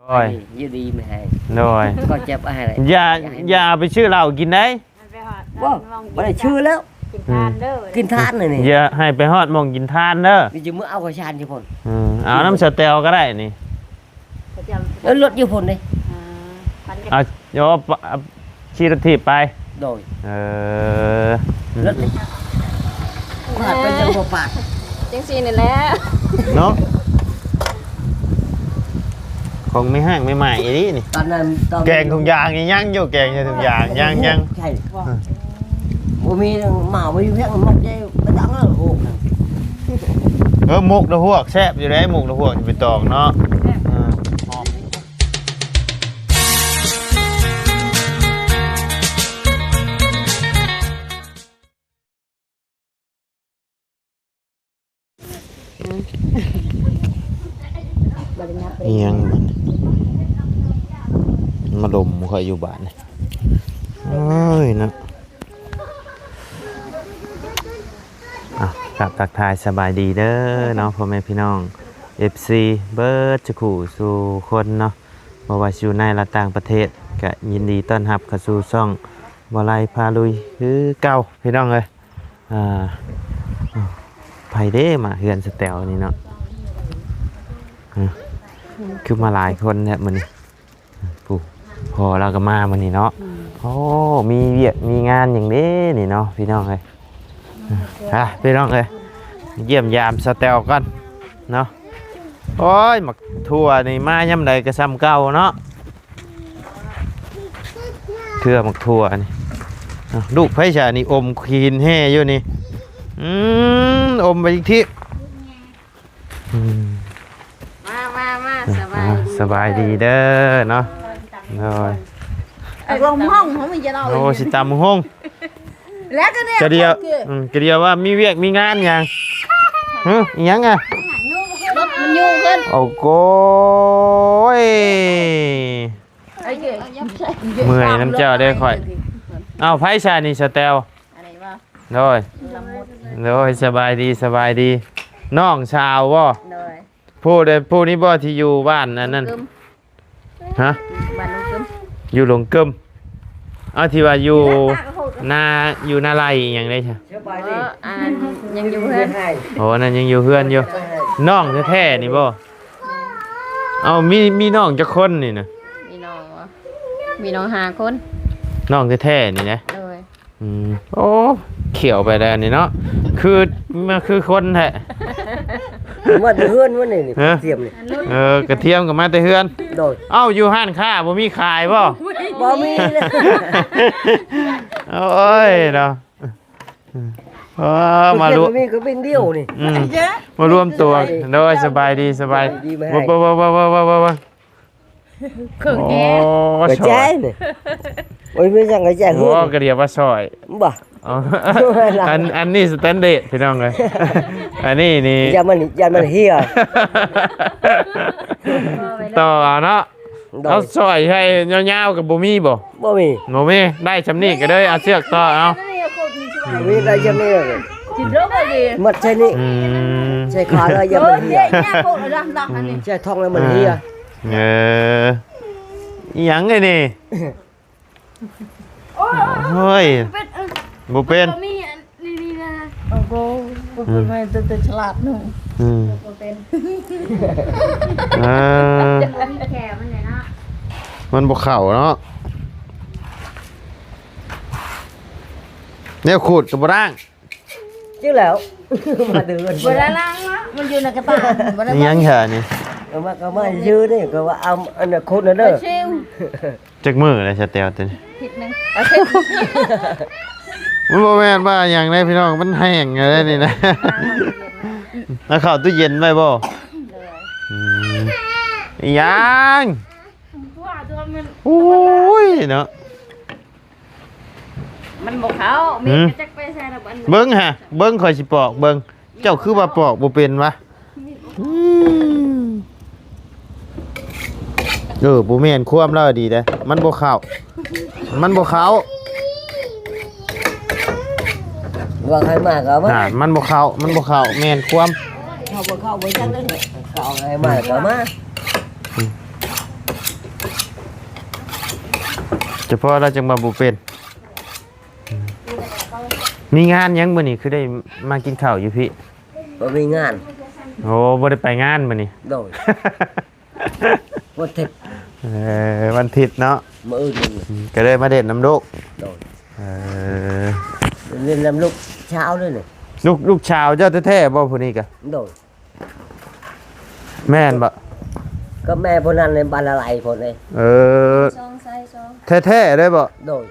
โอ้ยยืดดีไม่ให้โอ้ยก็เจ็บอะไรอย่าไปชื่อเรากินได้ว่าไม่ได้ชื่อแล้วกินทานเลยนี่อย่าให้ไปฮอดมองกินทานเด้อนี่จะเมื่อเอากระชานอยู่พ่นเอาน้ำสเตลก็ได้นี่แล้วรถอยู่พ่นเลยเอาโยชีรถีบไปโดยรถปาดเป็นจังหวะปาดจังซีนี่แหละเนาะคงไม่ห้างไม่ใหม่นี่ตอนนั้นแกงถุงยางยังอยู่แกงถุงยางยังใช่บ่มีหมาบ่อยู่แพงมักใจไปตั้งแล้วโหหมกละหวกแซ่บอยู่ได้หมกละหวกจะไปตอกเนาะหอมเอียงมาดมเคยอยู่บ้านเอ้ยนะกลับทักทายสบายดีเด้อเนาะพ่อแม่พี่น้อง FC เบิร์ดจะขู่สู่คนเนาะบ่ว่าอยู่ในและต่างประเทศก็ยินดีต้อนรับเข้าสู่ช่องบ่ไลพาลุยคือเก่าพี่น้องเอ้ยไผเด้มาเฮือนสแตลนี่เนาะคือมาหลายคนเนี่ยมื้อนี้ปู่พอเราก็มามื้อนี้เนาะโอ้มีเวียกมีงานอย่างนี้นี่เนาะพี่น้องเอ้ยพี่น้องเอ้ยเยี่ยมยามสแตลกันเนาะโอ้ยหมักทั่วนี่มาย่ำใดก็ซ้ำเก่าเนาะเครือหมักทั่วนี่ลูกไผ่ชานี่อมคีนแห่อยู่นี่อมไปอีกทีมาสบายดีเด้อเนาะโอ้ยลงห้องเขาไม่จะเอาโอ้สิตามห้องแล้วก็เนี่ยกระเดียวว่ามีเวียกมีงานยังยังไงรถมันยุ่งขึ้นโอ้โก้ยเมื่อยน้ำเจ้าได้ค่อยเอาไผ่ชานี่สแตลโดยสบายดีน้องชาวบ่ผู้นี้บ่ที่อยู่บ้านนั่นฮะอยู่หลงกึมเอาที่ว่าอยู่นาไรอย่างไรใช่ยังอยู่เพื่อนโอ้นั่นยังอยู่เพื่อนอยู่น้องแท้ๆนี่บ่เอามีน้องจะคนนี่นะมีน้อง5 คนน้องแท้ๆนี่นะโอ้เขียวไปแล้วนี่เนาะคือคนแท้มาแต่เฮือนวันนี้เทียมนี่กระเทียมกับมาแต่เฮือนเอ้าอยู่ห้านค้าบ่มีขายบ่มีเลยโอ้ยเนาะมารวมก็เป็นเดียวนี่มารวมตัวโดยสบายดีบ่เครื่องแก้กระจายนี่โอ้ยไม่สั่งกระจายหัวกระเดียบว่าซอยบ่อันนี้สแตนเดร์ดพี่น้องเลยอันนี้นี่อย่ามันเฮียต่อเนาะเอาซอยให้ยาวๆกับบ่มีได้ชำนี่ก็ได้เอาเชือกต่อเอามีได้ชำนี่มัดใช่นี่ใช่ขาแล้วอย่ามันเฮียใช่ท้องแล้วมันเฮียยังไงนี่เฮ้ยบุเป็นนี่นะโอ้โหบุเป็นไม่แต่ฉลาดหนุ่มบุเป็นแขมันเลยนะมันบกเข่าเนาะเนี่ยขูดกับบร่างชื่อแล้วมาเดินบร่างวะมันอยู่ในกระตายังเหรอนี่ก็มายื้อนี่ก็ว่าเอาอันนั้นคนนั่นเด้อจักมือเลยสเตลตัวนี้ผิดนึงมันบ่แม่นว่าอย่างไรพี่น้องมันแห้งอะไรนี่นะแล้วเข้าตู้เย็นไว้บ่ยังโอ้ยเนาะมันบอกเขามีจักไปใส่ระเบิดเบิ้งฮะเบิ้งคอยสิปอกเบิ้งเจ้าคือว่าปอกบ่เป็นวะบ่แม่นความแล้วดีเด้มันบ่เข้าว่าใครมาก็มามันบ่เข้าแม่นความเข้าบ่จังเด้อเข้าให้มาก็มา เฉพาะเราจังมาบ่เป็นมีงานยังมื้อนี้คือได้มากินข้าวอยู่พี่ บ่มีงาน โอ้บ่ได้ไปงานมื้อนี้ โดยวันทิศ วันอาทิตย์เนาะ มื้ออื่น ก็เลยมาเด็ดน้ำลูก โดย เออ เรียนลำลูกเช้าด้วยนี่ ลูกชาวเจ้าแท้ๆบ่ผู้นี้กะ โดย แม่นบ่ ก็แม่พวกนั้นในบ้านอะไรพวกนี้ เออ ซองใส่ซอง แท้ๆได้บ่ โดย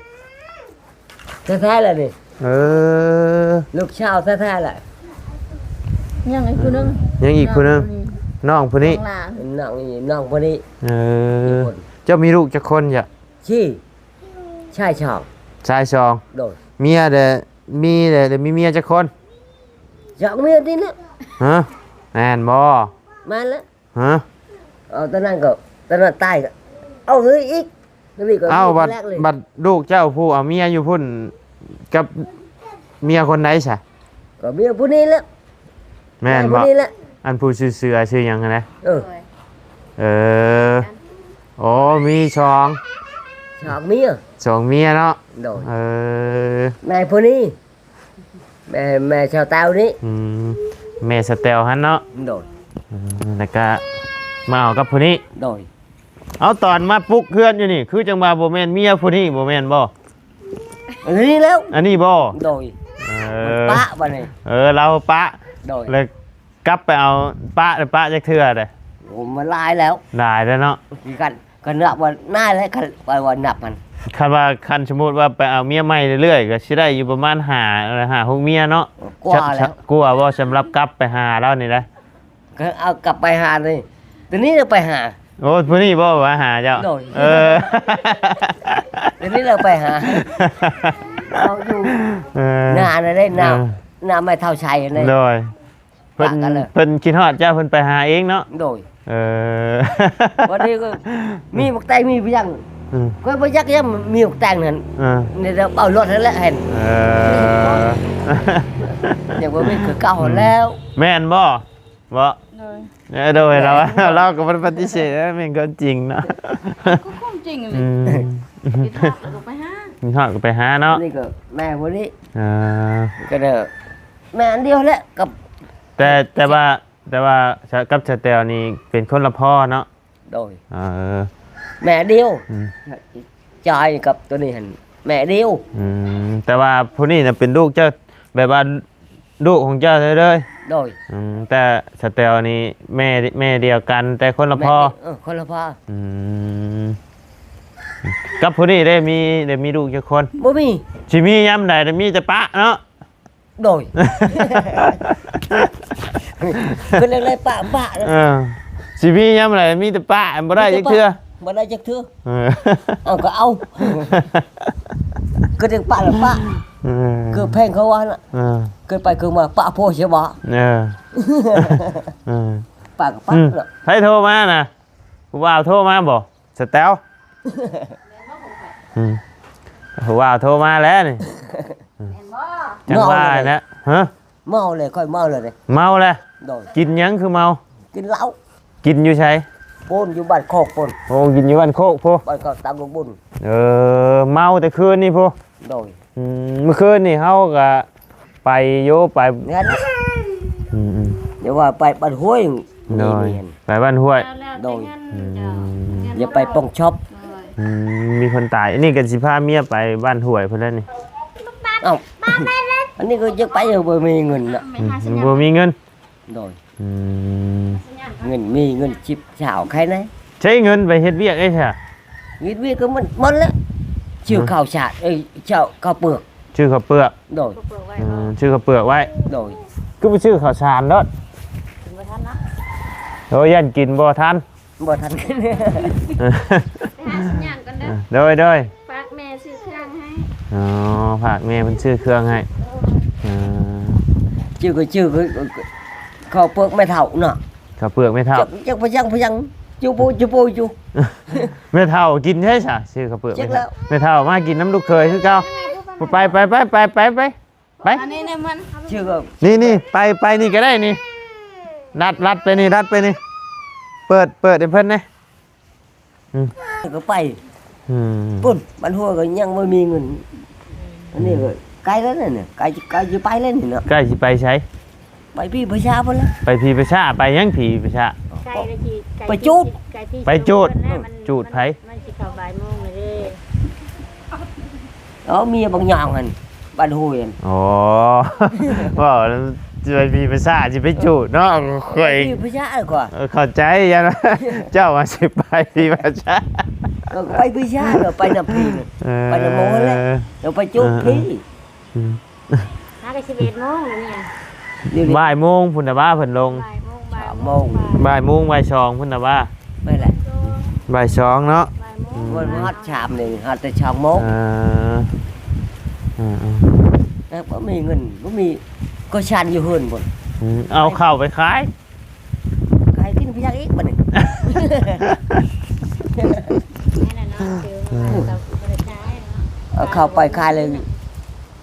แท้ๆเลยนี่ เออ ลูกเช้าแท้ๆแหละ ยังไอ้คนนึง ยังอีกผู้หนึงน้องผู้นี้ ข้างหลัง น้องพวกนี้ เออเจ้ามีลูกจักคนจ้ะ ชี้ใช่ชอบ ชายสอง โดย เมียเด้มีเมียจักคน ชอบเมียที่นี่ ฮะแม่นบ่ มาแล้ว ฮะ ตอนนั้นก็ตอนนั้นตายก็เอาเฮ้ยอีกนี่ก็ เอ้าบัด แรกเลย บัดลูกเจ้าผู้เอาเมียอยู่พุ่นกับเมียคนไหนซะ ก็เมียผู้นี้แล้ว แม่น ผู้ บ่ นี้แหละ อันผู้ชื่อเสือชื่อหยังนะ เออ เออโอ้มีช่อง ชอบเมีย สองเมียเนาะ โดย เออ แม่ผู้นี้แม่ชาวเตานี้ อืมแม่สเตลฮันเนาะ โดย แล้วก็มาเอากับผู้นี้ โดย เอาตอนมาปลุกเพื่อนอยู่นี่ คือจังมาบ่แม่นเมียผู้นี้บ่แม่นบ่ อันนี้แล้ว อันนี้บ่ โดย เอ มัน อ ปะบ่นี่ เราปะ โดย เลยกลับไปเอาปะจักเทื่อเด้ โอ้มันลายแล้ว ได้แล้วเนาะ กันนับว่าหน้าแล้วกันไปว่านับมัน คันว่าคันสมมุติว่าไปเอาเมียใหม่เรื่อยๆก็สิได้อยู่ประมาณ5 6เมียเนาะ กว่าแล้ว กลัวบ่สำหรับกลับไปหาแล้วนี่นะ ก็เอากลับไปหาเลยตัวนี้เราไปหา โอ้ผู้นี้บ่ว่าหาเจ้า โดย เออ ตัวนี้เราไปหาเราอยู่ เออ หน้าน่ะได้หน้าไม่เท่าชัยเลย โดยเพิ่น ปะกันเลย เพิ่นคิดฮอดเจ้าเพิ่นไปหาเองเนาะ โดย เออ วันนี้ก็มีหมกแตงมีพยัง อืม ก็พยักยังมีหมกแตงนั่น เออ นี่เราเอารถนั่นแหละเห็น เออ อย่างว่าไม่คือเก่าแล้ว แม่นบ่บ่ เลย โดยเราเราก็บ่ปฏิเสธแม่นก็จริงเนาะ ก็คงจริงเล อื ย ม คิดว่าเราไปหา คิดฮอดก็ไปหาเนาะ นี่ก็แม่คนนี้ เออ ก็เด้อแม่อันเดียวแหละกับ แต่ว่ากับสเตลนี่เป็นคนละพ่อเนาะ โดย เออ แม่เดียว อืม จอยกับตัวนี้เห็นแม่เดียว อืมแต่ว่าผู้นี้น่ะเป็นลูกเจ้าแบบว่าลูกของเจ้าเลย โดย แต่สเตลนี่แม่เดียวกันแต่คนละพ่อ คนละพ่อ อืมกับผู้นี้ได้มีลูกกี่คน บ่มี สิมีย้ำใดแต่มีแต่ปะเนาะ โดยคือเล็กๆปะปะ เออสิมีย้ำใดมีแต่ปะบ่ได้จักเทื่อ บ่ได้จักเทื่อ เออ เอาก็เอาก็เด็กปะละปะ เออ คือเพลงเขาว่าน่ะ เออ เกิดไปคือมาปะโพใช่บ่ เออเออ ปะกับปะเนาะ ใครโทรมาน่ะผู้บ่าวโทรมาบ่สเตลผู้บ่าวโทรมาแล้วนี่ เห็นบ่ จังว่านะฮะ เมาเลยค่อยเมาเลย เมาแล้ว โดย กินหยังคือเมา กินเหล้า กินอยู่ไส ปนอยู่บ้านโคกปน โอ้กินอยู่บ้านโคกพู บ้านก็ตามลูกบุญ เมาแต่คืนนี่พู โดย เมื่อคืนนี่เฮาก็ไปโยไป งั้น อืม เดี๋ยวว่าไปบ้านห้วย โดย นี่ ไปบ้านห้วย โดย อย่าไปป้องช็อป มีคนตายอันนี้กันสิพาเมียไปบ้านห้วยเพิ่นแล้วนี่ เอ้าอันนี้ก็จะไปอยู่บ่มีเงินน่ะ บ่มีเงิน โดย อืม เงินมีเงินชิบเฉาใครนะ ใช้เงินไปเฮ็ดเวียกได้ใช่ เงินวีก็มันมันแล้วชื่อข้าวฉาดเจ้าข้าวเปลือก ชื่อข้าวเปลือก โดย ชื่อข้าวเปลือกไว้ โดย คือไปชื่อข้าวสารเด้อโอ้ยยันกินบ่ทัน บ่ทันกัน ไปหาสัญญาณกันเด้อ โดย ฝากแม่ซื้อเครื่องให้ อ๋อฝากแม่เพิ่นซื้อเครื่องให้เออ ชื่อก็ข้าวเปลือกไม่เท่าเนาะ ข้าวเปลือกไม่เท่า จักพยังจูปูจู ไม่เท่ากินใช่ไหมชื่อข้าวเปลือก เช็คแล้ว ไม่เท่ามากินน้ำลูกเคยคือเก่าไป อันนี้เนี่ยมัน ชื่อก็ นี่ไปนี่ก็ได้นี่รัดไปนี่เปิดให้เพิ่นนะ ก็ไป ปุ่นบ้านหัวก็ยังไม่มีเงินอันนี้ก็ไกลแล้วเนี่ยไกลจะไปแล้วนี่เนาะ ใกล้สิไปใช้ ไปพี่ประชาพุ่นแล้ว ไปพีประชาไปยังพีประชา ไก่ละทีไก่ ไปจูด ไก่ที่ ไปจูด มัน จูดไผ มันสิเข้าบ่ายโมงเลยเด้ เมียบางอย่างหันบ้านหัวหัน อ๋อ ว่าจะไปพีประชาจะไปจูดเนาะเคย พี่ประชาดีกว่า เข้าใจยังนะ เจ้ามาสิไปพีประชา เราไปประชาเราไปน้ำพี่เนี่ย ไปน้ำโมงแล้วเราไปจุดพี่ หาก็11:00นเนี่ย เดี๋ยวนี้ บ่ายโมงพุ่นน่ะว่าเพิ่นลง บ่ายโมง 3 โมง บ่ายโมงบ่ายสองพุ่นน่ะว่า ไม่แหละ บ่ายสองเนาะ บ่ายโมง วันฮอดชามหนึ่งฮอดแต่2 โมง แล้วก็มีเงินก็มีก็ชันอยู่เฮือนบ่ เอาเข้าไปขาย ใครกินพยักอีกบ่นี่ นี่น่ะเนาะคือมันก็บ่ได้ใช้เนาะ เอาเข้าไปขายเลย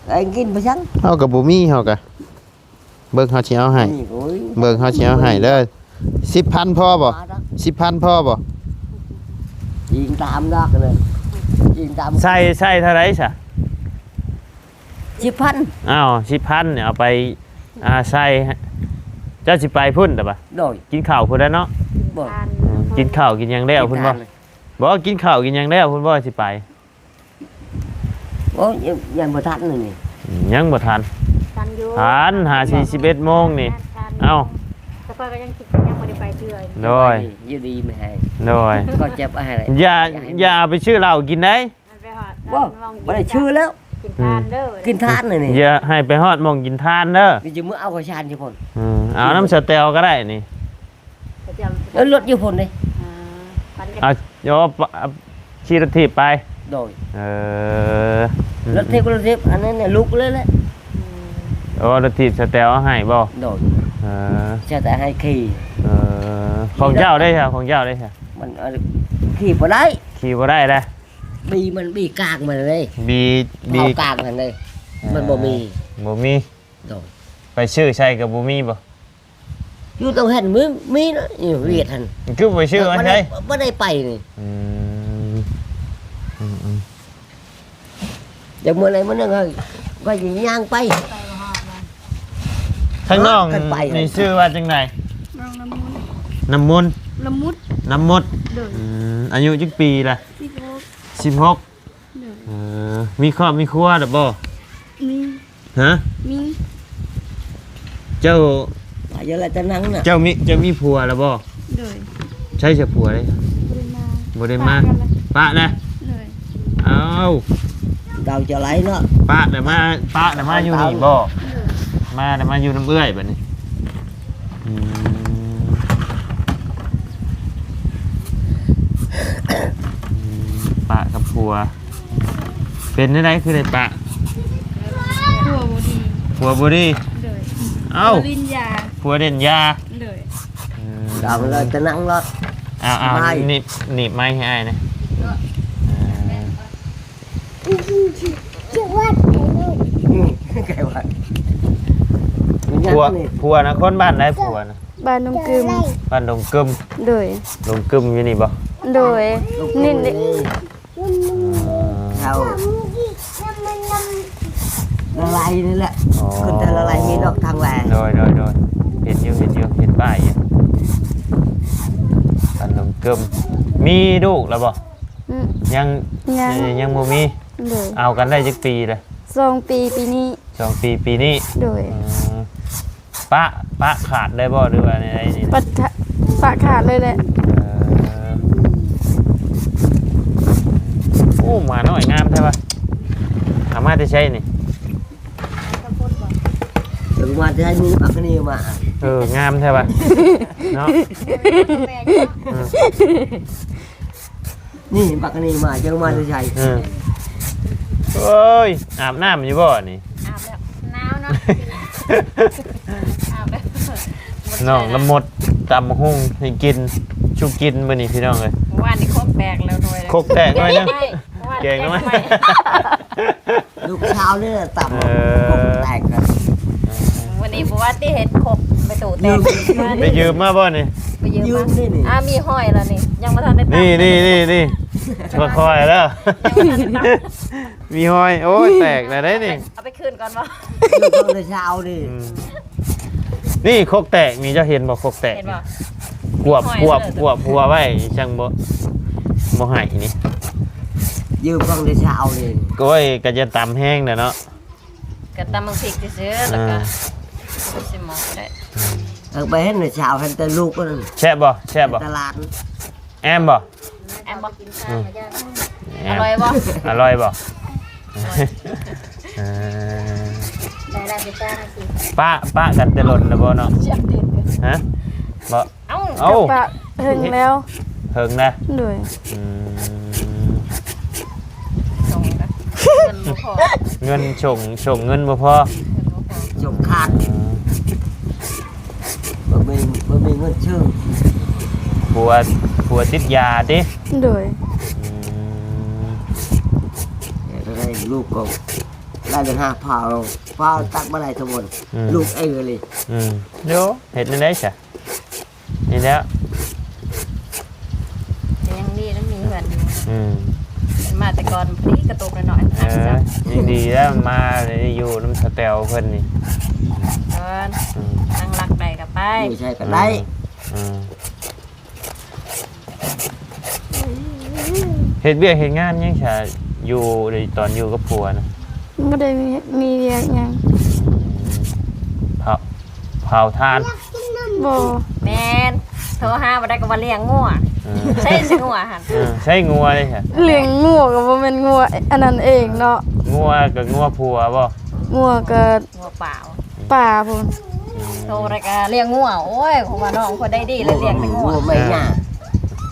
ไอ้กินพยัก เฮากับบ่มีเฮากะเบิ่งเฮาสิเอาให้ นี่โอ้ย เบิ่งเฮาสิเอาให้เด้อ10,000พอบ่10,000พอบ่ ยิงตามดอกเลยยิงตาม ใส่เท่าไหร่ซะ 10,000 อ้าว10,000เนี่ยเอาไปใส่เจ้าสิไปพุ่นแต่บ่ โดย กินข้าวพุ่นแล้วเนาะ บ่ ทาน กินข้าวกินหยังแล้วพุ่นบ่บ่กินข้าวกินหยังแล้วพุ่นบ่สิไป โอ้ยยังบ่ทันเลยนี่ ยังบ่ทัน ทานอยู่ ทัน5:41โมงนี่ ทาน เอ้า แต่ก็ยังคิดยังบ่ได้ไปเทื่อ โดย อยู่ดีไม่ให้ โดย ก็เจ็บอะไร อย่าเอาไปชื่อเหล้ากินได้ มันไปฮอด บ่บ่ได้ชื่อแล้ว กินทานเด้อ กินทานเลยนี่ อย่าให้ไปฮอดหมองกินทานเด้อ นี่จะมื้อเอากระชานอยู่พุ่น เอาน้ำสเตลก็ได้นี่ ประจำ แล้วรถอยู่พุ่นนี่ ปันจะ เอาโยขี่รถถีบไป โดย เออ รถเทพอันนั้นเนี่ยลุกเลยแหละ โอ้รถถีบสเตลเอาให้บ่ โดย เออ ใช่แต่ให้ขี่ ของเจ้าได้ค่ะของเจ้าได้ค่ะ มันขี่บ่ได้ ขี่บ่ได้เลย มันบีกลางมันเลย บี เอากลางมันเลย มันบ่มี บ่มี โดย ไปชื่อใช่กับบ่มีบ่ อยู่ตรงเห็นมีนะอยู่เวียดหัน คือไปชื่อมันใช่ บ่ได้ไปนี่ อืม อย่างมื้อไหนมื้อนึงก็สิย่างไป ข้างนอก กันไป นี่ชื่อว่าจังได น้ำมุน น้ำมนต์ ละมุด น้ำมด เด้อ อายุจักปีล่ะ 16มีครอบมีครัวหรือบ่ มี ฮะ มี เจ้า ไปเยอะแล้วจะนั่งน่ะ เจ้ามีผัวแล้วบ่ เด้อ ใช่จะผัวเลย บ่ได้มา บ่ได้มาปะนะ เด้อ เอ้า เราจะไหลเนาะ ปะแต่มาอยู่นี่บ่มาแต่มาอยู่น้ำเอื้อยบัดนี้อืมปะกับผัว เป็นได้คือได้ปะ หัวบ่ดี ผัวบ่ดี เด้อ เอ้า ลิ้นยา ผัวเด่นยา เด้อ เราเลยจะนั่งรถ เอา ไม่ หนีบไม้ให้อ้ายนะแกว่า ผัวนะคนบ้านไหนผัวนะ บ้านน้องกึม บ้านดงกึม เด้อ ดงกึมอยู่นี่บ่ เด้อนี่ เราละลายนี่แหละคนแต่ละลายมีนอกทางแหวน โดยเห็นอยู่เห็นป้ายอยู่บ้านดงกึมมีลูกแล้วบ่ยังบ่มี เด้อ เอากันได้จักปีเลย 2 ปีปีนี้ 2 ปีนี้ เด้อ ปะขาดได้บ่หรือว่าอะไรนี่ ปะขาดเลยแหละ โอ้มาหน่อยงามใช่ปะสามารถจะใช้นี่ ถึงมาจะให้มีปากนี่มา งามใช่ปะเนาะ นี่ปากนี่มาจะมาจะใช้ เอ้ยอาบน้ำอยู่บ่นี่ อาบแล้วหนาวเนาะอาบแล้ว น้องละมดตำหุ่งให้กินชุกกินมื้อนี้พี่น้องเอ้ย ว่านนี่ครบแตกแล้วหน่วย คกแตกหน่อยนึงเก่งไหม ลูกเช้าเนี่ยต่ำแตกกัน วันนี้บอกว่าที่เห็ดครบไปตู่แตก ไปยืมมาบ่นี่ ไปยืมมามีห้อยแล้วนี่ยังมาทันได้ นี่ บ่คอยแล้วมีหอยโอ้ยแตกแล้วได้นี่ เอาไปคืนก่อนบ่ อยู่ตรงในเช้าดิ นี่โคกแตกมีเจ้าเห็นบ่โคกแตก เห็นบ่ กวบหัวไว้จังบ่ให้นี่ อยู่ตรงในเช้าดิ ก็ไอ้ก็จะตำแห้งน่ะเนาะ ก็ตำมังพริกซื้อแล้วก็สิหมอได้ ไปเห็นในเช้าเห็นแต่ลูกก็ แซ่บบ่ ตลาด แอมบ่ แอมบ่ แอ อ ม ร่อยบ่ อร่อยบ่ป้ากันแต่หล่นนะบ่เนาะ เจ็บติด ฮะบ่ เอ้า เอ้า ปะถึงแล้ว เฮิงนะ ด้วย อืม ส่งกันเงินบ่พอ เงินส่งเงินบ่พอ จบขาดบ่มีเงินชื่อ ผัวติดยาติ ด้วย อืม ได้ลูกก็ได้เป็น5 พาตักมาได้ทั้งหมดลูกไอ้เลย เดี๋ยวเฮ็ดได้ซะนี่แล้ว ยังดีแล้วมีเงินอยู่ อืม มาแต่ก่อนพี่กระตุกหน่อย ยังดีแล้วมาได้อยู่น้ำสเตลเพิ่นนี่ เกินนั่งรักใดกับไป ไม่ใช่ก็ได้ อืมเฮ็ดเวียกเฮ็ดงานยังซะอยู่ในตอนอยู่กับผัวนะ ไม่ได้มีเรียกหยัง เผาทาน บ่ แมนโทรหาบ่ได้ก็ว่าเลี้ยงงัวใช่สิงัวหั่น ใช่งัวเลยค่ะ เลี้ยงงัวก็บ่แม่นงัวอันนั้นเองเนาะ งัวกับงัวผัวบ่ งัวก็ งัวเปล่า ป่าพุ่น โทรรายการเลี้ยงงัวโอ้ยผมว่าน้องคนได้ดีเลยเลี้ยงแต่งัว ไม่ยาก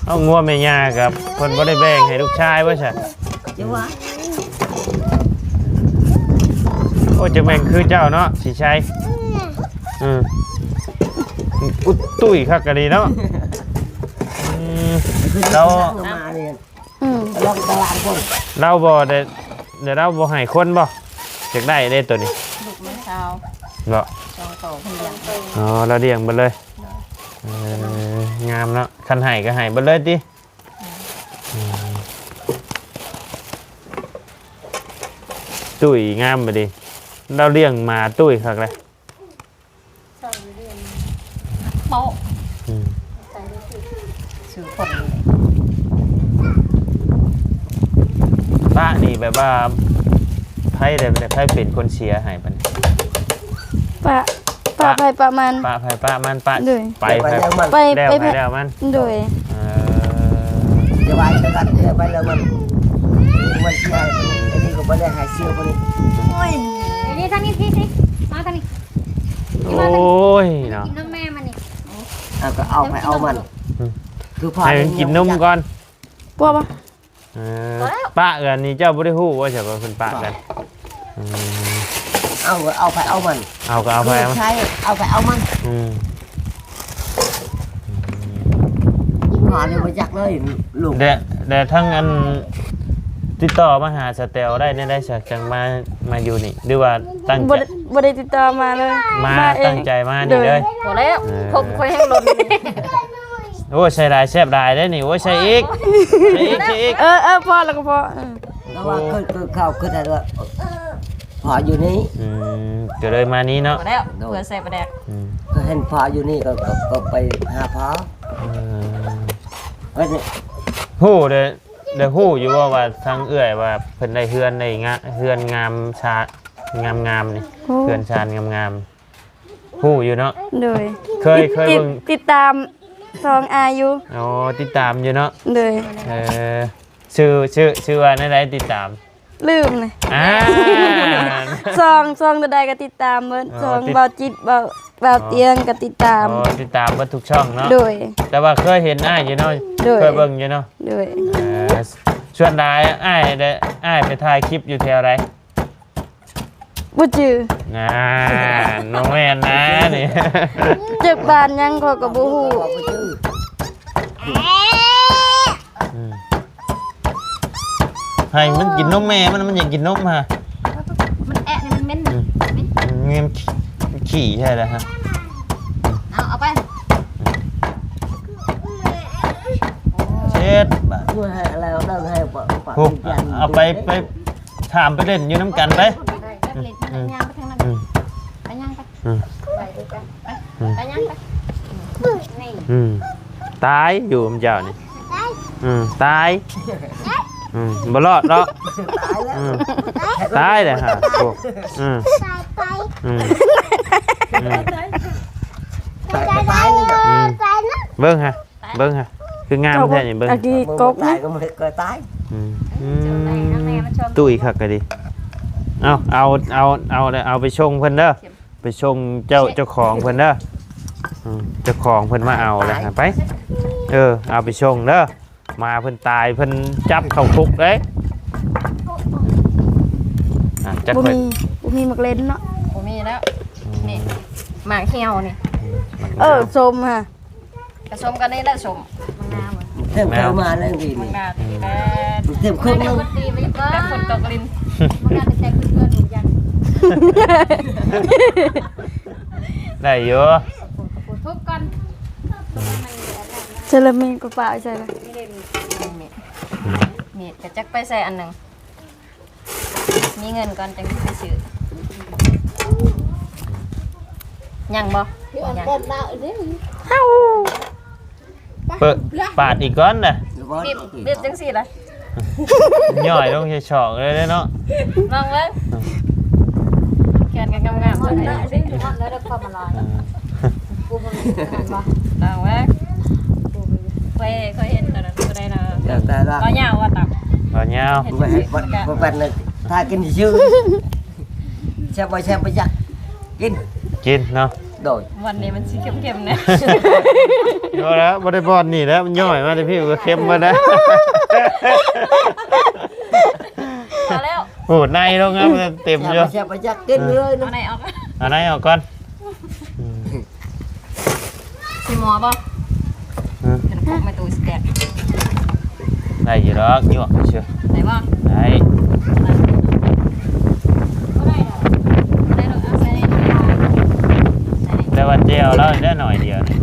เอางัวแม่ย่ากับเพิ่นบ่ได้แบ่งให้ลูกชายว่าซะ จะว่า โอ้จะแม่งคือเจ้าเนาะสิชัยอุดตุ้ยคักกะดีเนาะเรา มาเนี่ย อืม ลองตลาดคน เราบ่ได้เดี๋ยวเราบ่ให้คนบ่อยากได้ได้ตัวนี้ ลูกมันเช้า บ่ สองโตเพิ่นเลี้ยง อ๋อเราเลี้ยงเบิดเลยงามเนาะคันให้ก็ให้เบิดเลยติตุ้ยงามบ่ดิเราเลี้ยงมาตุ้ยคักเลย โป๊ะ อืม สื่อคน ป้านี่แบบว่าไพ่ได้ไพ่เป็นคนเชียร์ให้ปะเนี่ย ป่าไปประมาณ ป้าไพ่ป้ามันป้า ด้วย ไป ไป ไพ่ แล้วมัน ไป แล้ว ไป ไพ่แล้วมัน ด้วย จะไปจะกันจะไปแล้วมันเชื่ออันนี้ก็ไม่ได้หายเชื่อคนนี้ นี่ทางนี้ที่มาทางนี้ โอ้ยเนาะ กินน้ำแม่มันนี่ ก็เอาไปเอามันคือพอ ให้มันกินนมก่อน ปัวปะ ป้ากันนี่เจ้าบ่ได้ฮู้ว่าจะเป็นป้ากัน เอาไปเอามัน เอาก็เอาไปเอา ใช่เอาไปเอามันพอเลยมาจักเลยลูก แต่ทั้งอันติดต่อมาหาสเตลได้ได้จากจังมาอยู่นี่หรือว่าตั้งใจ บ่ได้ติดต่อมาเลย มา เอง ตั้งใจมานี่เลย พอแล้วผมค่อยให้ลด โอ้ใส่ได้แซ่บได้ได้นี่โอ้ใส่อีกใส่อีก พอแล้วก็พอ แล้วว่าคือเข้าคือแต่ว่าพออยู่นี่ ก็เลยมานี้เนาะ พอแล้วเพื่อใส่ประแดก ก็เห็นพออยู่นี่ก็ไปหาพอก็เนี่ย ฮู้เด้ฮู้อยู่ว่าทางเอื้อยว่าเพิ่นได้เฮือนในเฮือนงามชางามนี่เฮือนชานงามฮู้อยู่เนาะ ด้วย เคยเบิ่ง ติดตาม2อายุ อ๋อติดตามอยู่เนาะ ด้วย ชื่อว่าไหนติดตาม ลืมเลย ซองใดก็ติดตามเบิดซองเบาจิตเบาเตียงก็ติดตาม อ๋อติดตามเบิดทุกช่องเนาะ ด้วย แต่ว่าเคยเห็นอ้ายอยู่เนาะ ด้วย เคยเบิ่งอยู่เนาะ ด้วย ส่วนใดอ้ายไปถ่ายคลิปอยู่แถวใด บ่จื้อ น้องแม่นนะนี่ จักบ้านยังเขาก็บ่ฮู้ พอไปชื่อ ให้มันกินนมแม่มันอยากกินนมฮะ มันแอะนี่มันเม้น เงี้ยขี่ใช่แล้วฮะ เอาไป เช็ดบาด ช่วยให้แล้วนั่งให้ปะ โอ้เอาไปถามไปเล่นอยู่น้ำกันไป ไปเล่นไปย่างไปทางนั้นไปย่างไปไปดูกันไปย่างไปนี่ ตายอยู่มันเจ้านี่ตายบ่รอดหรอกตายเลยฮะพวกเบิ่งฮะคืองามแท้นี่เบิ่ง อากีกบ ตายก็ไม่เคยตาย ตุ้ยคักก็ดีเอาไปชงเพิ่นเด้อไปชงเจ้าของเพิ่นเด้อเจ้าของเพิ่นมาเอาเลยไปเอาไปชงเด้อมาเพิ่นตายเพิ่นจับเข้าคุกเด้จัก บ่ เพิ่น มีมักเล่นเนาะ ผมมีแล้วนี่หมากเหี่ยวนี่ สมฮะ ผสมกันนี่แล้วสมมังนาเหมือน เต็มเข้ามาแล้วดี มัง นี่ นาตีแล้ เต็ม ว ครึ่ง ไม่ นึ ได้ ง คนตีไปก็แต่คนตกลิ้นมังนาแต่คือเพื่อนหนูยัน ได้อยู่ ทุบกัน เจลามีกระเป๋าใช่ไหม ไม่ได้มีดกระจักไปใส่อันหนึ่งมีเงินก่อนจังไปซื้อยังบ่ยัง เอ้า เปิดปาดอีกก้อนน่ะ บีบจังสี่ละ ย่อยลงเฉยๆเลยเนาะ ลองเลยแขนกันงามๆเลยสิแล้วได้ความอร่อยลองเลยเคยเห็นตอนนั้นก็ได้นะ แต่ละ ก็ยาวว่าตับ บ่ยาว ไม่ให้วันนึงถ้ากินชื่อแช่ไปจักกิน เนาะ โดย วันนี้มันสีเข้มๆนะ โยแล้วบ่ได้บอลนี่แล้วมันย่อยมาได้พี่ก็เข้มมาได้ พอแล้ว โอ้ในลงครับเต็มอยู่ แช่ไปจักกินเลย เอาไหนออก อันไหนออกก่อน สีหมอป่ะเป็นพวกไม่ตูสแตก ได้อยู่ดอกยั่วเชื่อ ไหนป่ะ ได้ ได้หรอกเอาใส่ใน แต่ว่าเจียวแล้วได้หน่อยเดียวนี่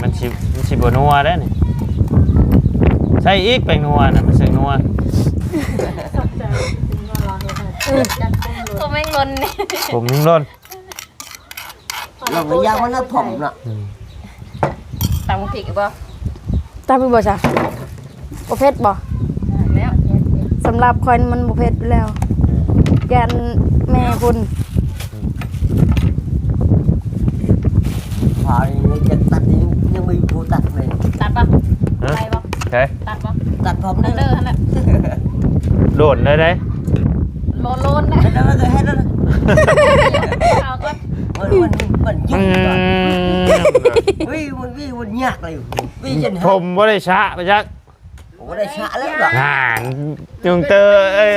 มันสิบ่นัวได้นี่ใส่อีกเป็นนัวน่ะมันสินัว ตัวแม่งลนนี่ ผมยิ่งร้อน เราไม่ยากมันน่าผมน่ะ ตำผิดป่ะ ตามไปบ่จ้ะบ่เผ็ดบ่ แล้ว สำหรับคอยมันบ่เผ็ดอยู่แล้วแกนแม่คุณ พอนี่จะตัดนี่ยังไม่ผู้ตัดเลย ตัดป่ะไปป่ะ ใช่ ตัดป่ะ ตัดผม ตั ได้ ด เล เด้อย ฮะแหละ โดดได้ได้ โลนนะ แล้วก็ให้แล้ว เอาก็ มันยุ่งก่อนมันยากเลยวิ่งจน ผมบ่ได้ชะไปจัก โอ้ได้ชะแล้วหรอ ห่านจุงเตอเอ้ย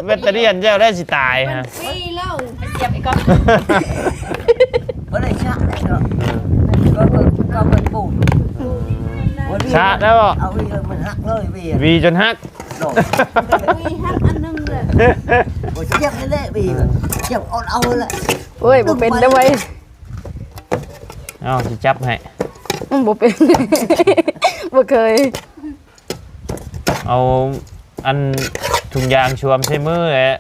แบตเตอรี่เจ้าได้สิตายฮะ ไปเสียบอีกก่อน ก็ได้ชะแล้วเนาะก็เป็นปู ชะแล้วบ่ เอาวิ่งมันหักเลยวิ่ง วีจนฮัก โดดโอ้ยเจ็บเลยวิ่งเจ็บเอาเลย โอ้ยบ่เป็นได้อเว้ย เอาสิจับให้ บ่เป็น บ่เคย เอาอันถุงยางชวมใช้มือแหละ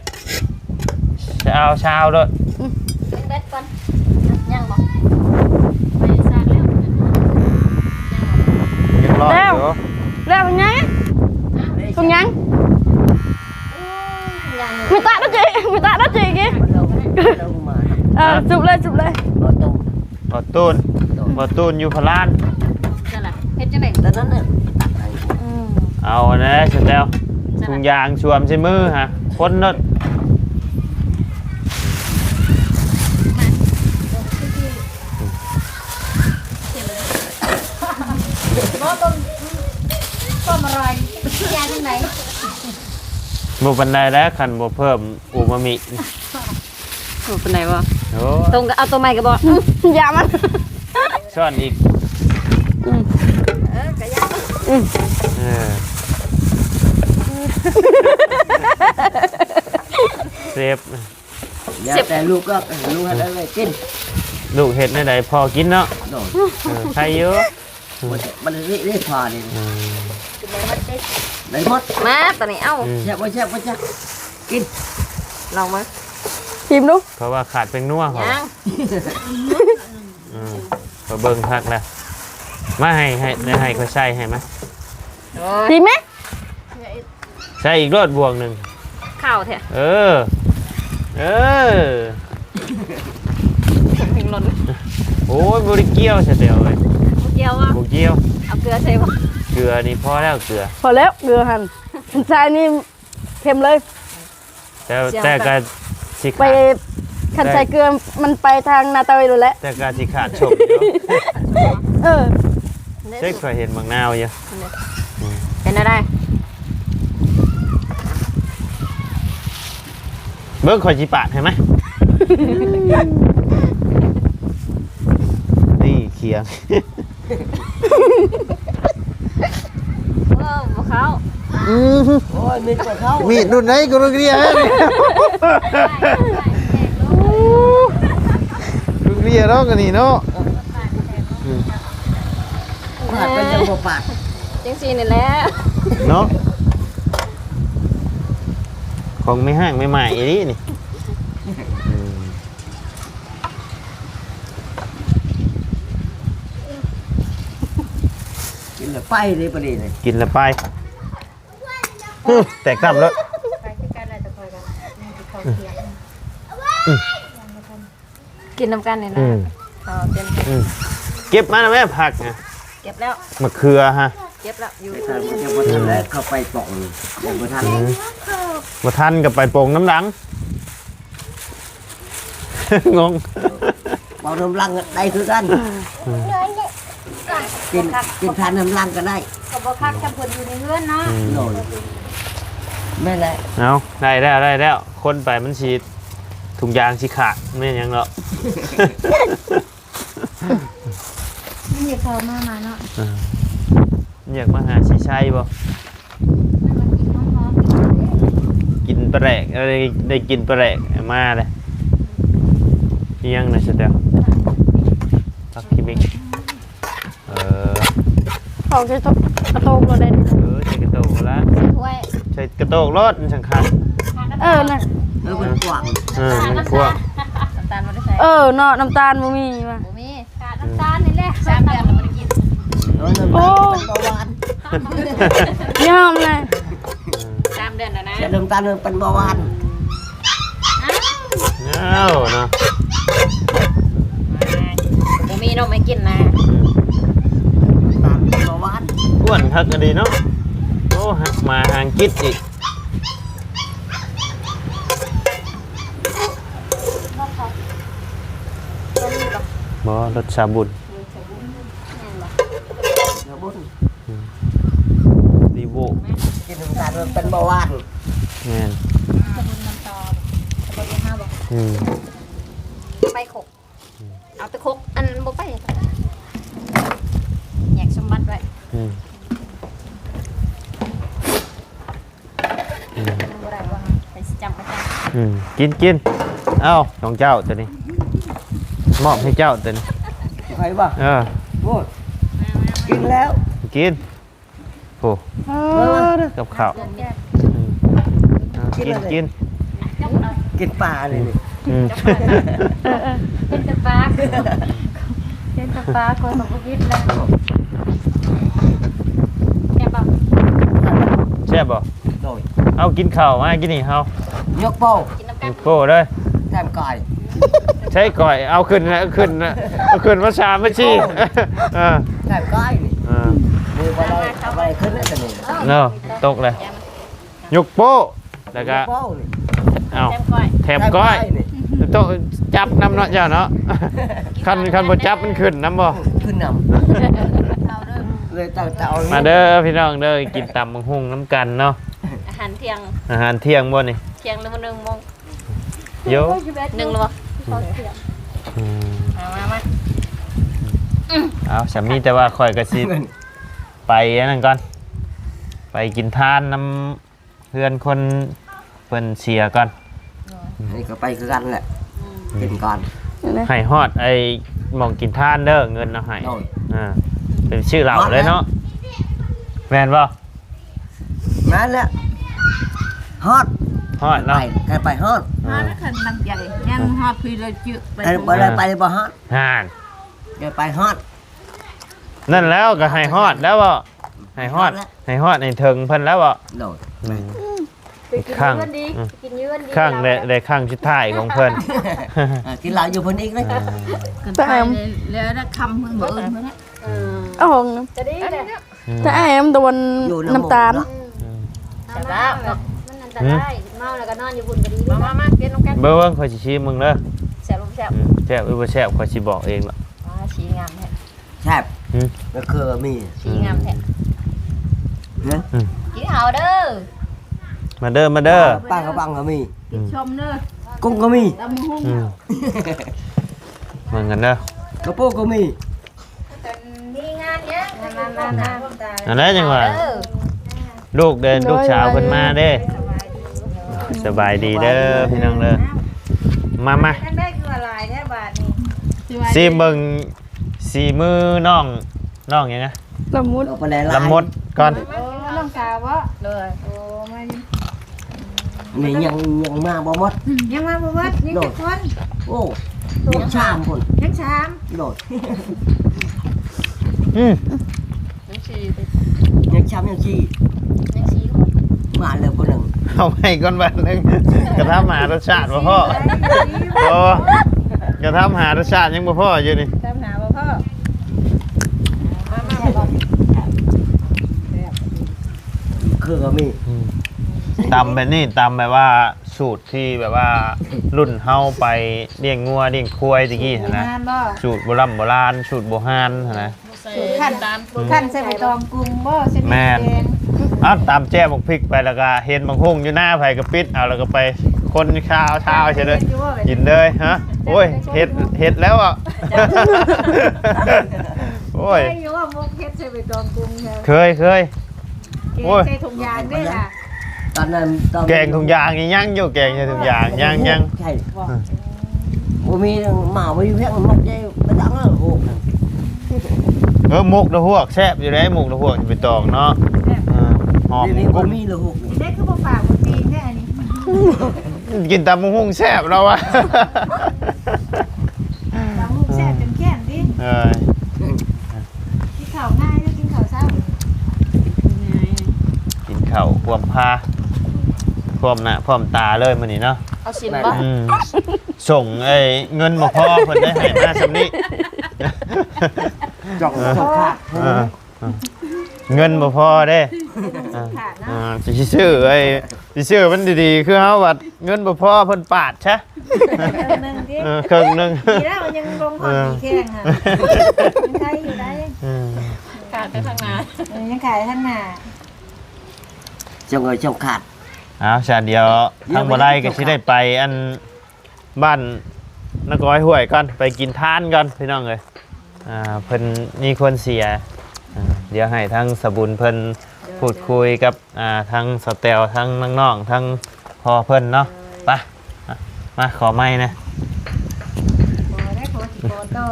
เช้าด้วย เบ็ดก่อนยังบ่ไปซากแล้ว ยังรอดอยู่ แล้วเป็นไงตรงยังมีตาđó chị kia เรามา chụp lên เราตรง บ่ตูนอยู่พลาน นั่นแหละเฮ็ดจังได๋ แต่นั้นเนี่ยตัดอะไร เอานะเสร็จแล้วถุงยางชวมใช้มือฮะคนรถ ต้มอะไรยาจังได๋ บ่ปานใดแล้วคันบ่เพิ่มอูมามิ โอ้เป็นไหนบ่ โอ้ ตรงก็เอาตัวใหม่ก็บ่ dạมัน ช้อนอีก ก็ยา เออเซฟ แต่ลูกก็ลูกให้ได้เลยกิน ลูกเห็ดในใดพอกินเนาะ โดด ใครเยอะ มันนี่พอนี่ กินได้มันติด ได้หมด มาตอนนี้เอ้า แช่บ่แช่บ่แช่กิน ลองมา ชิมดู เพราะว่าขาดเป็นนัวเขา ยัง ก็เบิ่งคักแล้วมาให้เขาใส่ให้มั้ย โอ้ย ชิมไหม ใส่อีกรสบวงหนึง ข้าวแท้ เออ ถึงหล่น โอ้ยบริเกียวเสียเดียวเลย เกี่ยวว่า บริเกียว เอาเกลือใส่บ่ เกลือนี่พอแล้วเกลือ พอแล้วเกลือหั่นใส่นี่เค็มเลย แต่ก็สิ ไป ขาด ขันใส่เกลือมันไปทางนาตาเวดูแลว แต่ก็สิขาดชมเนาะ เออ เช็คเคยเห็นบางนาวอยู่ เป็นอะไร เบิ่งข่อยสิปาดให้ไหมนี่เคียง บ่เข้า โอ้ยมีตัวเขา มีดรุ่นไหนก็รุ่นเรียรุ่นเรียเนาะกันนี่เนาะ ขาดเป็นจังบ่ปาก จังซี่นี่แหละ เนาะของไม่ห้างไม่ใหม่นี่นี่อืม กินแล้วไปเลยประเดี๋ยวนี้ กินแล้วไปแตกซ้ำรถ กินน้ำกันนี่นะเอาเต็ม เก็บมาแล้วแม่ผักไง เก็บแล้ว มะเขือฮะ เก็บแล้วอยู่ ถ้ามันจะบ่ทันแล้วเข้าไปป่องยังบ่ทัน มาทันกับไปโป่งน้ำดัง งง เป่าน้ำลังได้คือกันกินทานน้ำลังก็ได้ ก็บ่คักจำเพิ่นอยู่ในเรือนเนาะ โน่นแม่แหละ เอาได้แล้ว คนไปมันฉีดถุงยางฉีขาดไม่ยังหรอก มันอยากเข้ามาเนาะ อยากมาหาชีชัยบ่ มันกินหอม กินปลาแหลกอะไรได้กินปลาแหลกมาเลยเพียงนะเสด็จพักคิมิกเออ ของใช้กระโตกเราได้ ใช้กระโตกแล้ว ๆถ้วย ใช้กระโตกรถมันสังคัญ เออน่ะ มันกว้าง มันกว้าง น้ำตาลบ่ได้ใส่ เออเนาะน้ำตาลบ่มีว่ะ บ่มีขาดน้ำตาลนี่แหละ3 เดือนแล้วบ่ได้กิน น้ำลังเป็นเบาหวาน ยอมเลย 3 เดือนแล้วนะ เส้นน้ำตาลเป็นเบาหวาน เอาเนาะ บ่มีนมให้กินนะ น้ำตาลเป็นเบาหวาน อ้วนคักก็ดีเนาะโอ้หักมาหางกิดอีกบ่รถชาบุญ เดี๋ยวบุญ ดีโว กินน้ำตาลเป็นเบาหวาน แม่น สมุนน้ำตาลบ่ได้ห้าบ่ ไปขกเอาไปขกอันบ่ไปแยกสมบัติไว้บ่ได้ว่าไปสิจำไปจ้ะ กินเอ้าของเจ้าตัวนี้มอบให้เจ้าตัวนี้ ใครบ้า เออ โอ้กินแล้ว กินโอ้ เออ กับข้าว เดือนแก้ กิน จับเอา กินปลาเลยนี่ จับไปเป็นตะปาเป็นตะปาคนของบ่กินแล้วแก้บ่ แซ่บบ่ โดย เอากินข้าวมากินนี่เฮาย กโป้ กินน้ำกั กิ น นโป้เลย แทมก่อย ใช้ก่อยเอาขึ้นนะเอาขึ้นมาชามมาชี้เออ แทมก้อยนี่ เออ มืออะไรขึ้นแล้วแต่นี่ เนาะตกเลยยกโป้แล้วก็ โป้นี่ เอา แก้มก้อย แถมก้อย นี่ ต้องจับน้ำเนาะเจ้าเนาะคันบ่จับมันขึ้นน้ำบ่ ขึ้นน เอาเด้อ ำเลยเต่า มาเด้อพี่น้องเด้อกินตำบักหุ่งน้ำกันเนาะ อาหารเที่ยง อาหารเที่ยงบ่นี่ เที่ยงหรือบ่1 โมง โย 1หรือบ่เที่ยง อืม มา เอาสามีแต่ว่าข่อยก็สิไปอันนั้นก่อนไปกินทานน้ำเพื่อนคนเพิ่นเสียก่อน นี่ก็ไปคือกันแหละกินก่อน ให้ฮอดไอ้หมองกินทานเด้อเงินเอาให้ โดย อ่า เป็นชื่อเราเลยเนาะแม่นบ่ นั่นแหละฮอด ฮอด ไป เนาะ กันไปฮอด ฮอดแล้วคันนักใหญ่ยังฮอดพี่เลยจื้อไป ไปเลยไปบ่ฮอด ห่าน เดี๋ยวไปฮอด นั่นแล้วก็ให้ฮอดแล้วบ่ให้ฮอดในเทิงเพิ่นแล้วบ่ โดด ข้างข้างได้ข้างสุดท้ายของเพิ่น กินเหล้าอยู่เพิ่นอีกนะ กันไปแล้วได้คำเพิ่นบ่อื่นเพิ่นนะ เอาหง จะดีเลย ถ้าไอ้มันโดนน้ำตาล แต่ว่ามันอันตรายเมาแล้วก็นอนอยู่บุญก็ดีมาเก็บน้ำกัน เบิ่งข่อยสิชี้มึงเด้อ แซ่บแซ่บ แซ่บหรือบ่แซ่บข่อยสิบอกเองล่ะ สีงามแท้ แซ่บก็คือมี สีงามแท้ นะ กินเฮาเด้อ มาเด้อ ป้าก็บังก็มี กินชมเด้อ กุ้งก็มี ตำหุ่ง เหมือนกันเด้อก ระโปงก็มี มีงานเนี้ยงาน อันนั้นจังว่าลูกสาวเพิ่นมาเด้สบายดีเด้อพี่น้องเด้อมา ทั้งได้คืออะไรแท้บาทนี้ ซีเบิ่งสีมือน้องหยังไง ละมุด เอาไปแล้ว ลำมดก่อน โอ้น้องสาววะเลยโอ้มา นี่ยังมาบ่หมด ยังมาบ่วัดยังจะคน โอ้ยังชามคน ยังชาม โดด ยังสี่ ยังชามยังชี้ ยังสี่ มาเลยคนหนึ่ง เอาไปก่อนบัดนึงกระทำหารสชาติบ่พ่อโอ้กระทำหารสชาติยังบ่พ่ออยู่นี่ ตามหาบ่พ่อมา คือก็มี ตำแบบนี้ตำแบบว่าสูตรที่แบบว่ารุ่นเฮาไปเลี้ยงงัวเลี้ยงควายตะกี้หั่นนะ งานบ่ สูตรโบราณสูตรโบราณหั่นนะ ขั้นใส่ใบตองกรุงบ่เส้น แม่น แดง อ้าวตามแจ้บักพริกไปแล้วก็เห็นบางหุ่งอยู่หน้าไผก็ปิดเอาแล้วก็ไปคนข้าวเช้าใช่เลยกินเลยฮะโอ้ยเห็ดแล้วอ่ะโอ้ย เคยอยู่ว่ามุกเฮ็ดใส่ใบตองกรุงแท้ เคย โอ้ย ใส่ถุงยางด้วยล่ะ ตอนนั้น แกงถุงยางยังอยู่แกงถุงยางยัง ใช่บ่มีหมาบ่อยู่เพียงมันใจไปดังแล้วโห หมกตะหวกแซ่บอยู่ได้หมกตะหวกจะไปตองเนาะหอม นี่บ่ กุ้ง มีเลยโห เด็กคือบ่ฝากบ่ตีนแท้อันนี้ กินตำมะฮุ่งแซ่บเราอะ บางลูกแซ่บจนแค้นดิ กินข้าวง่ายแล้วกินข้าวเช้า กินข้าวพร้อมพาพร้อมหน้าพร้อมตาเลยมื้อนี้เนาะ เอาสินบ่ ส่งเงินบ่พอเพิ่นได้ให้มาซำนี้ จ่องขาด เงินบ่พอเด้ ขาดนะ สิซื้อสิซื้อมันดีๆคือเฮาว่าเงินบ่พอเพิ่นปาดซะ นึงดิ ครึ่งนึง ดีแล้วมันยังลงก่อนแข้งอ่ะยังใช้อยู่ได้ขาดไปข้างหน้ายังขายข้างหน้า จ่องเอ้ยจ่องขาด อ้าวชาเดียวทางบ่ได้ก็สิได้ไปอันบ้านนักร้อยห้วยก่อนไปกินทานก่อนพี่น้องเอ้ยเพิ่นมีคนเสียเดี๋ยวให้ทั้งสบุญเพิ่นพูดคุยกับทั้งสเตลทั้งน้องๆทั้งพ่อเพิ่นเนาะไปมาขอไม้นะ ได้ขอสิขอต่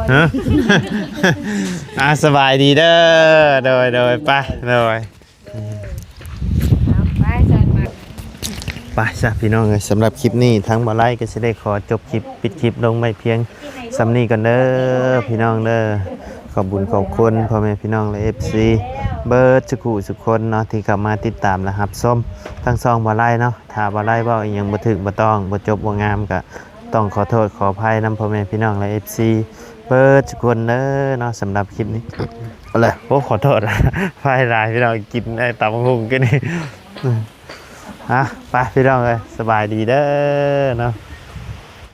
อ สบายดีเด้อโดยไปโดย ไปจัดมา ไปจ้ะพี่น้องสำหรับคลิปนี้ทั้งบ่ไล่ก็จะได้ขอจบคลิปปิดคลิปลงไปเพียงสำนี้กันเด้อพี่น้องเด้อขอบบุญขอบคุณพ่อแม่พี่น้องและ FC เบิร์ดสุขุสุขคนเนาะที่กลับมาติดตามนะครับส้มทั้งซองบ่ไล่เนาะถ้าบ่ไล่เว้าอีหยังบ่ถึกบ่ต้องบ่จบบ่งามก็ต้องขอโทษขออภัยนำพ่อแม่พี่น้องและ FC เบิร์ดสุขคนเด้อเนาะสำหรับคลิปนี้เอาเลยโอ้ขอโทษไฟหลายพี่น้องกินไอ้ตำบักหุ่งกันนี่ไปพี่น้องเลยสบายดีเด้อเนาะ